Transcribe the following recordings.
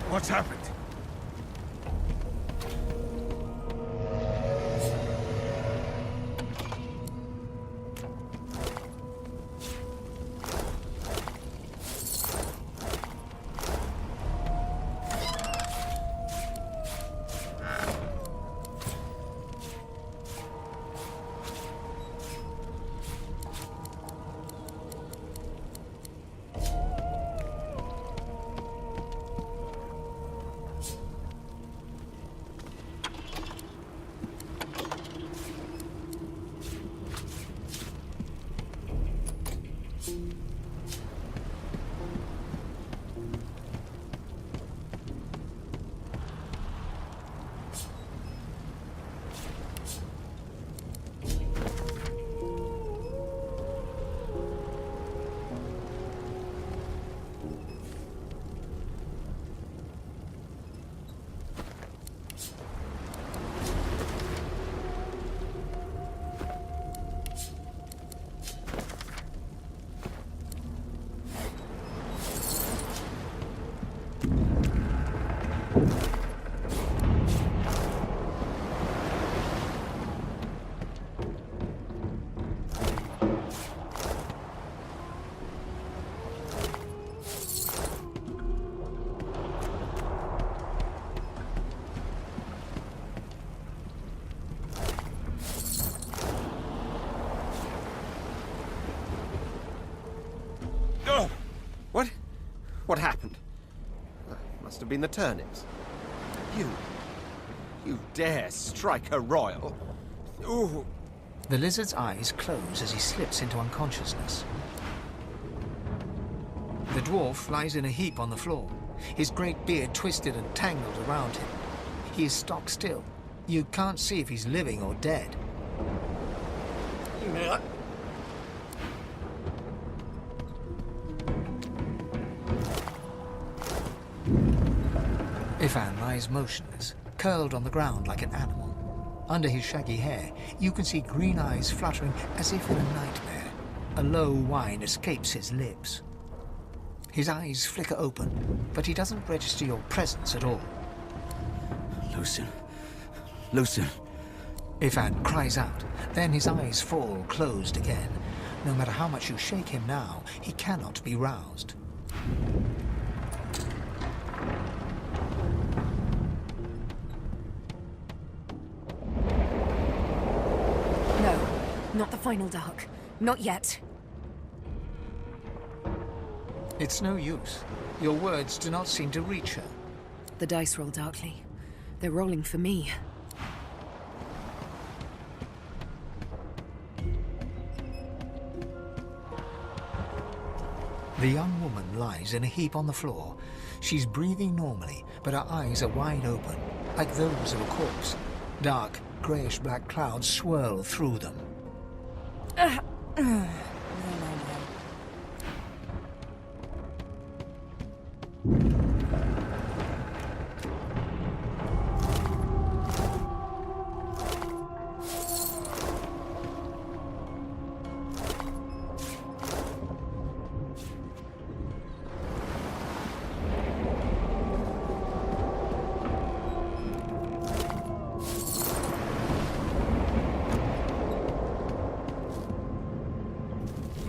What's happened? What happened? Must have been the turnips. You dare strike a royal? Ooh. The lizard's eyes close as he slips into unconsciousness. The dwarf lies in a heap on the floor, his great beard twisted and tangled around him. He is stock still. You can't see if he's living or dead. Ifan lies motionless, curled on the ground like an animal. Under his shaggy hair, you can see green eyes fluttering as if in a nightmare. A low whine escapes his lips. His eyes flicker open, but he doesn't register your presence at all. Lucien. Lucien. Ifan cries out, then his eyes fall closed again. No matter how much you shake him now, he cannot be roused. Not the final dark. Not yet. It's no use. Your words do not seem to reach her. The dice roll darkly. They're rolling for me. The young woman lies in a heap on the floor. She's breathing normally, but her eyes are wide open, like those of a corpse. Dark, greyish-black clouds swirl through them. No.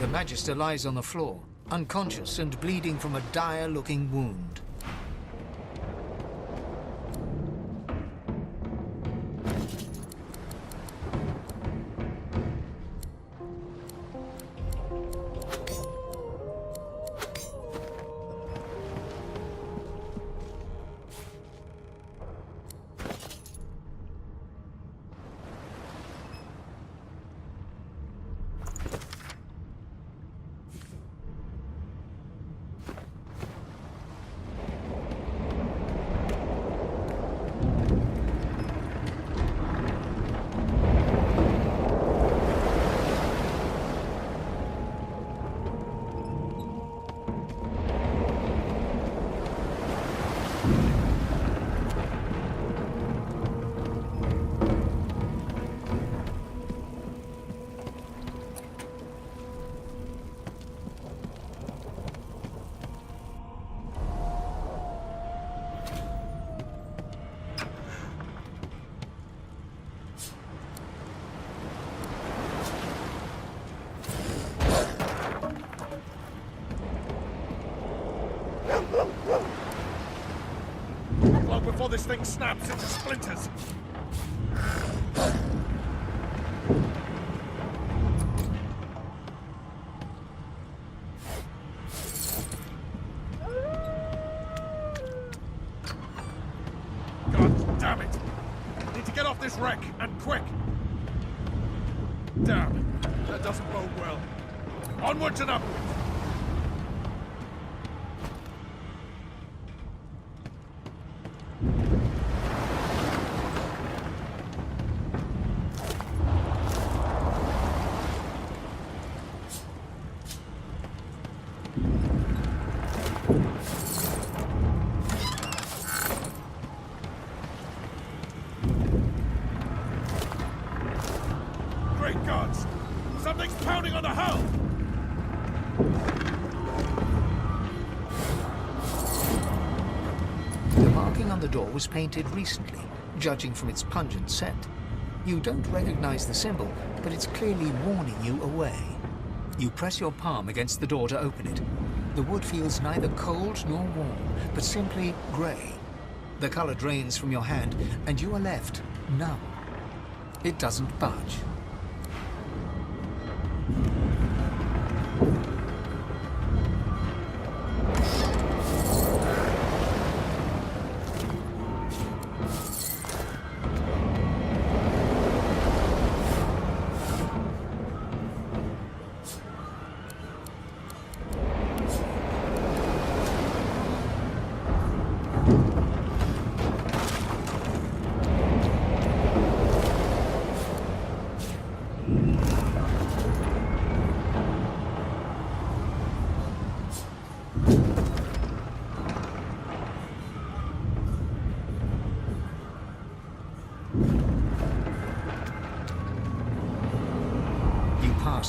The Magister lies on the floor, unconscious and bleeding from a dire-looking wound. this thing snaps into splinters. God damn it! Need to get off this wreck, and quick! Damn, that doesn't bode well. Onwards and upwards! Great gods! Something's pounding on the hull! The marking on the door was painted recently, judging from its pungent scent. You don't recognize the symbol, but it's clearly warning you away. You press your palm against the door to open it. The wood feels neither cold nor warm, but simply grey. The color drains from your hand, and you are left numb. It doesn't budge.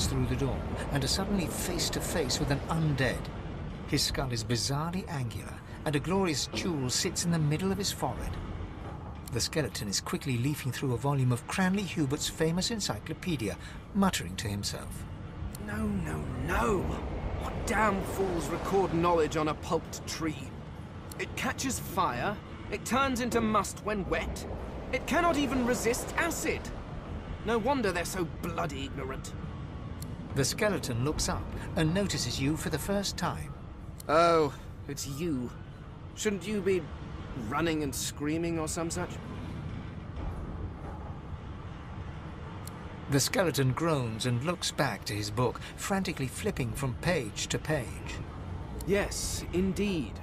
Through the door and are suddenly face to face with an undead. His skull is bizarrely angular, and a glorious jewel sits in the middle of his forehead. The skeleton is quickly leafing through a volume of Cranley Hubert's famous encyclopedia, muttering to himself. No, no, no! What damn fools record knowledge on a pulped tree? It catches fire, it turns into must when wet, it cannot even resist acid! No wonder they're so bloody ignorant. The skeleton looks up and notices you for the first time. Oh, it's you. Shouldn't you be running and screaming or some such? The skeleton groans and looks back to his book, frantically flipping from page to page. Yes, indeed.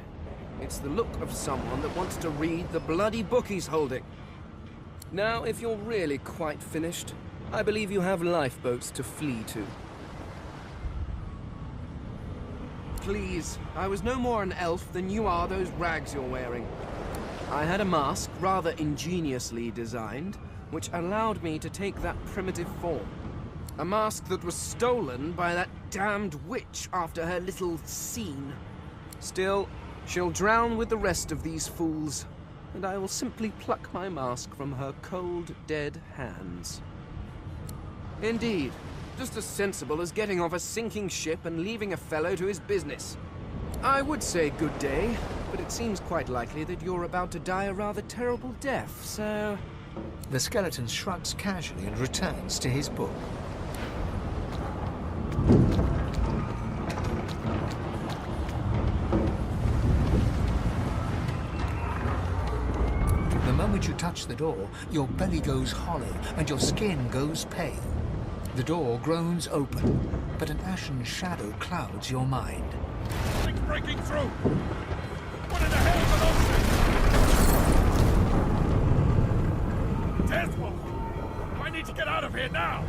It's the look of someone that wants to read the bloody book he's holding. Now, if you're really quite finished, I believe you have lifeboats to flee to. Please, I was no more an elf than you are those rags you're wearing. I had a mask, rather ingeniously designed, which allowed me to take that primitive form. A mask that was stolen by that damned witch after her little scene. Still, she'll drown with the rest of these fools, and I will simply pluck my mask from her cold, dead hands. Indeed. Just as sensible as getting off a sinking ship and leaving a fellow to his business. I would say good day, but it seems quite likely that you're about to die a rather terrible death, so... The skeleton shrugs casually and returns to his book. The moment you touch the door, your belly goes hollow and your skin goes pale. The door groans open, but an ashen shadow clouds your mind. Something's breaking through! What in the hell are those things? Death Wolf! I need to get out of here now!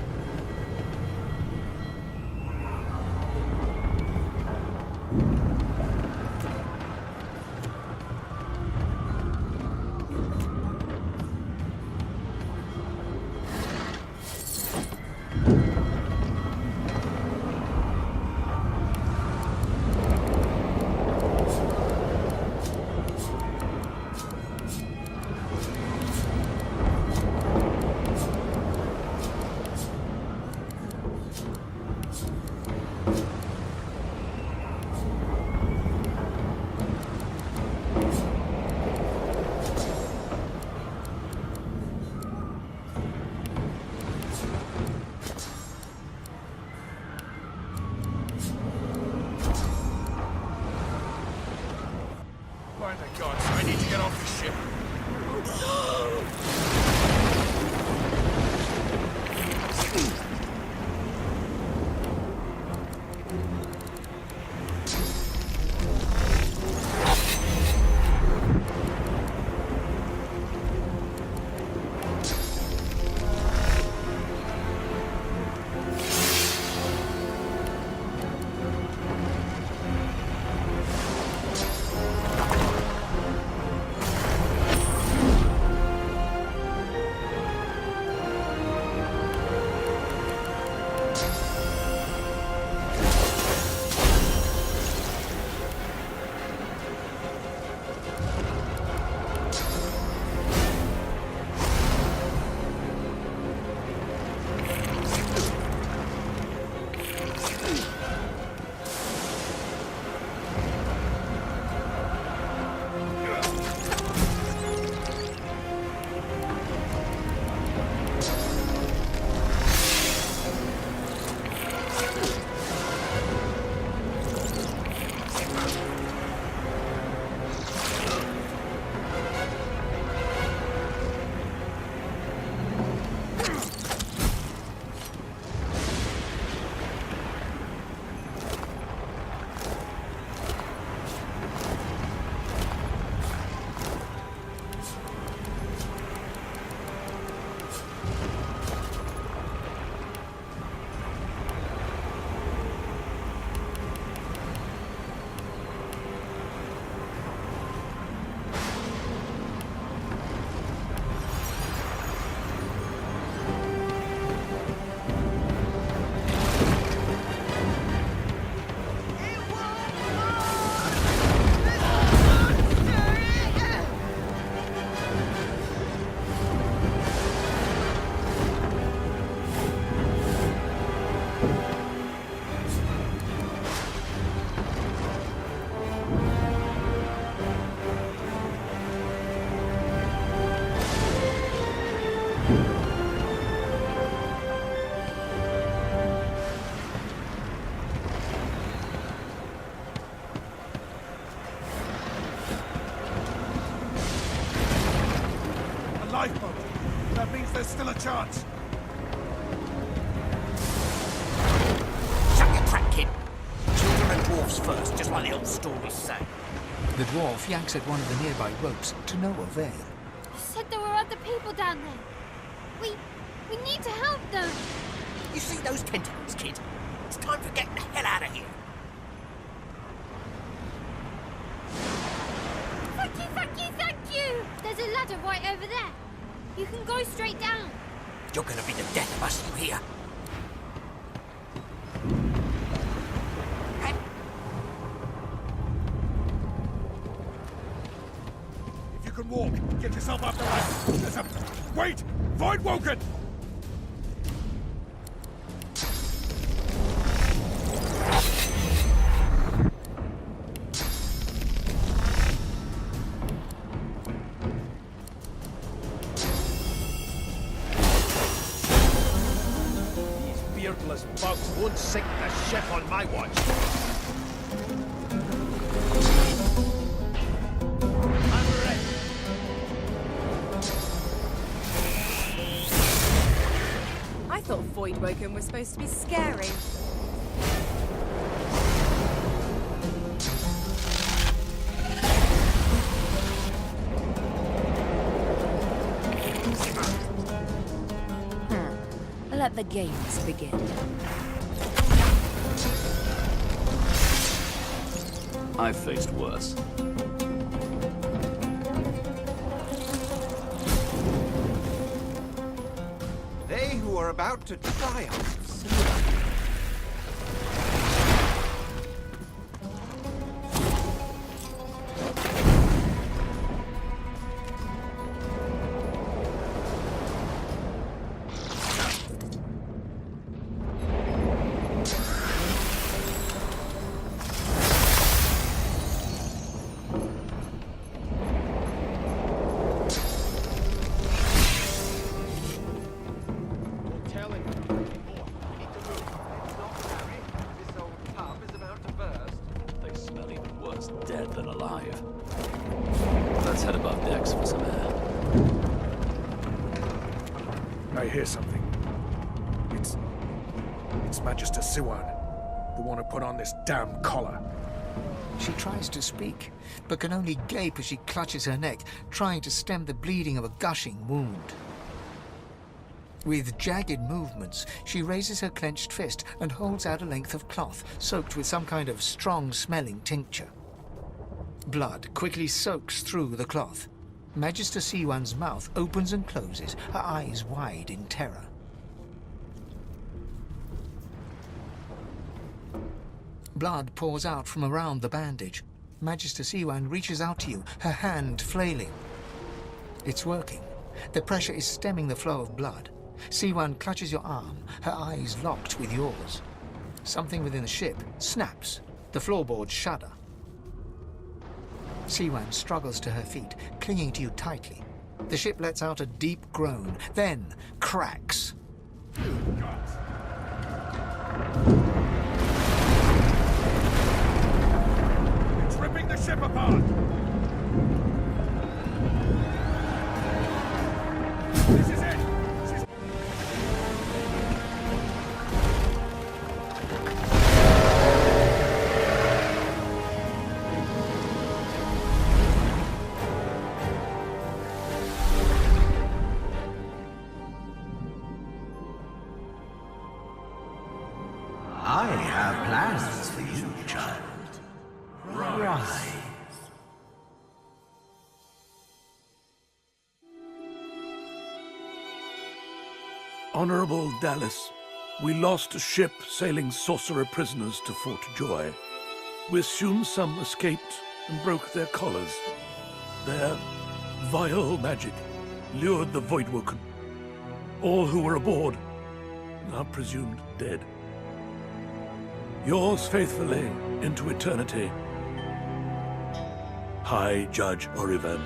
Lifeboat! That means there's still a chance! Shut your trap, kid! Children and dwarfs first, just like the old stories say. The dwarf yanks at one of the nearby ropes to no avail. You said there were other people down there. We need to help them. You see those tentacles, kid? It's time for getting the hell out of here. Thank you, thank you, thank you! There's a ladder right over there. You can go straight down. You're gonna be the death of us, you hear? If you can walk, get yourself up the ladder. There's a... Wait! Void Woken! Beardless bugs won't sink the ship on my watch. I'm ready. I thought Void Woken was supposed to be scary. Let the games begin. I've faced worse. They who are about to triumph. Dead than alive. Let's head above decks for some air. I hear something. It's Magister Siwan. The one who put on this damn collar. She tries to speak, but can only gape as she clutches her neck, trying to stem the bleeding of a gushing wound. With jagged movements, she raises her clenched fist and holds out a length of cloth, soaked with some kind of strong-smelling tincture. Blood quickly soaks through the cloth. Magister Siwan's mouth opens and closes, her eyes wide in terror. Blood pours out from around the bandage. Magister Siwan reaches out to you, her hand flailing. It's working. The pressure is stemming the flow of blood. Siwan clutches your arm, her eyes locked with yours. Something within the ship snaps. The floorboards shudder. Siwan struggles to her feet, clinging to you tightly. The ship lets out a deep groan, then cracks. It's ripping the ship apart! This is it! I have plans for you, child. Rise. Honorable Dallas, we lost a ship sailing sorcerer prisoners to Fort Joy. We assume some escaped and broke their collars. Their vile magic lured the Voidwoken. All who were aboard are presumed dead. Yours faithfully into eternity, High Judge Oriven.